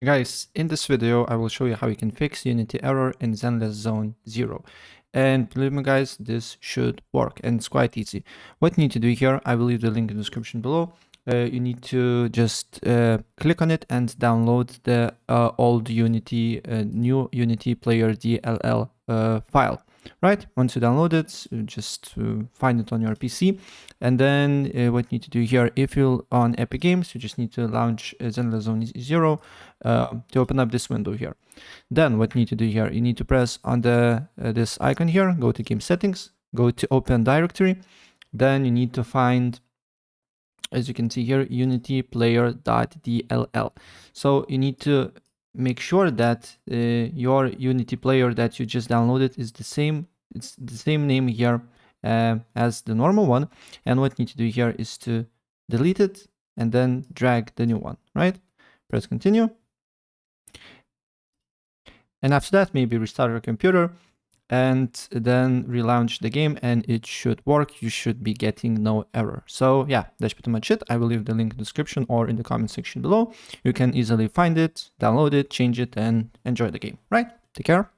Guys, in this video, I will show you how you can fix Unity error in Zenless Zone Zero. And believe me guys, this should work and it's quite easy. What you need to do here, I will leave the link in the description below. You need to just click on it and download the old Unity, new Unity player DLL file. Right, once you download it, just find it on your PC. And then what you need to do here, if you're on Epic Games, you just need to launch Zenless Zone Zero to open up this window here. Then what you need to do here, you need to press on the this icon here, go to game settings, go to open directory. Then you need to find, as you can see here, unity player.dll. So you need to make sure that your Unity player that you just downloaded is the same. It's the same name here as the normal one. And what you need to do here is to delete it and then drag the new one, right? Press continue. And after that, maybe restart your computer and then relaunch the game and it should work. You should be getting no error. So yeah, that's pretty much it. I will leave the link in the description or in the comment section below. You can easily find it, download it, change it, and enjoy the game, right? Take care.